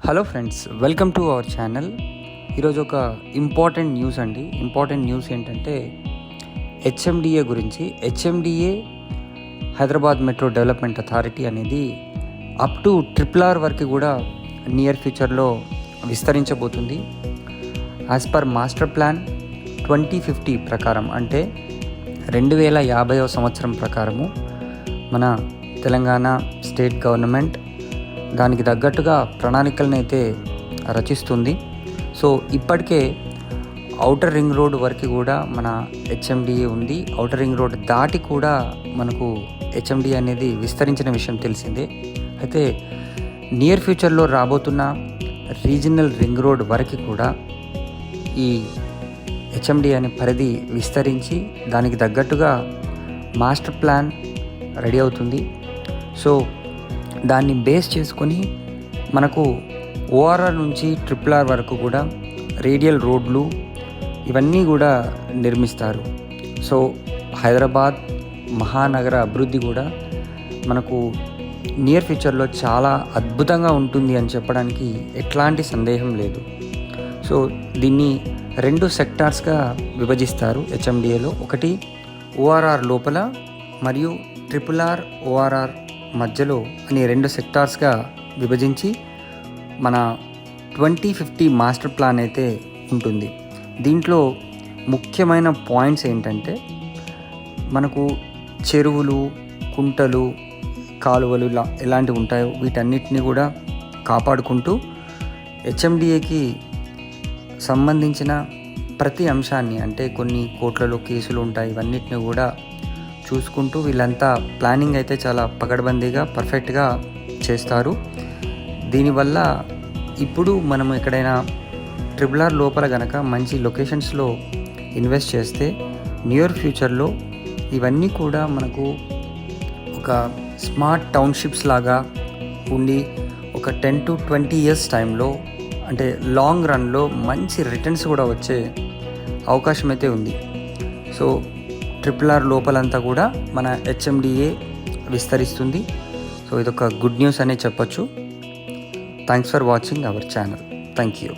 Hello friends, welcome to our channel. ఈరోజు ఒక important news ఏంటంటే హెచ్ఎండిఏ గురించి. HMDA Hyderabad metro development authority అనేది అప్ టు RRR వరకు కూడా నియర్ ఫ్యూచర్లో విస్తరించబోతుంది. యాజ్ పర్ మాస్టర్ ప్లాన్ 2050 ప్రకారం, అంటే 2050వ సంవత్సరం ప్రకారము మన తెలంగాణ స్టేట్ గవర్నమెంట్ దానికి తగ్గట్టుగా ప్రణాళికలను అయితే రచిస్తుంది. సో ఇప్పటికే ఔటర్ రింగ్ రోడ్ వరకు కూడా మన హెచ్ఎండిఏ ఉంది. ఔటర్ రింగ్ రోడ్ దాటి కూడా మనకు హెచ్ఎండిఏ అనేది విస్తరించిన విషయం తెలిసిందే. అయితే నియర్ ఫ్యూచర్లో రాబోతున్న రీజనల్ రింగ్ రోడ్ వరకు కూడా ఈ హెచ్ఎండిఏ అనే పరిధి విస్తరించి దానికి తగ్గట్టుగా మాస్టర్ ప్లాన్ రెడీ అవుతుంది. సో దాన్ని బేస్ చేసుకొని మనకు ORR నుంచి RRR వరకు కూడా రేడియల్ రోడ్లు ఇవన్నీ కూడా నిర్మిస్తారు. సో హైదరాబాద్ మహానగర అభివృద్ధి కూడా మనకు నియర్ ఫ్యూచర్లో చాలా అద్భుతంగా ఉంటుంది అని చెప్పడానికి ఎట్లాంటి సందేహం లేదు. సో దీన్ని 2 సెక్టార్స్గా విభజిస్తారు హెచ్ఎండిఏలో. ఒకటి ORR లోపల మరియు RRR ORR మధ్యలో అని 2 సెక్టార్స్గా విభజించి మన 2050 మాస్టర్ ప్లాన్ అయితే ఉంటుంది. దీంట్లో ముఖ్యమైన పాయింట్స్ ఏంటంటే మనకు చెరువులు, కుంటలు, కాలువలు ఎలాంటివి ఉంటాయో వీటన్నిటిని కూడా కాపాడుకుంటూ హెచ్ఎండిఏకి సంబంధించిన ప్రతి అంశాన్ని, అంటే కొన్ని కోట్లలో కేసులు ఉంటాయి, ఇవన్నిటిని కూడా చూసుకుంటూ వీళ్ళంతా ప్లానింగ్ అయితే చాలా పకడ్బందీగా పర్ఫెక్ట్గా చేస్తారు. దీనివల్ల ఇప్పుడు మనం ఎక్కడైనా RRR లోపల కనుక మంచి లొకేషన్స్లో ఇన్వెస్ట్ చేస్తే నియర్ ఫ్యూచర్లో ఇవన్నీ కూడా మనకు ఒక స్మార్ట్ టౌన్షిప్స్ లాగా ఉండి ఒక 10 to 20 years టైంలో, అంటే లాంగ్ రన్లో మంచి రిటర్న్స్ కూడా వచ్చే అవకాశం అయితే ఉంది. సో RRR లోపలంతా కూడా మన హెచ్ఎండిఏ విస్తరిస్తుంది. సో ఇదొక గుడ్ న్యూస్ అనే చెప్పొచ్చు. Thanks for watching our channel. Thank you.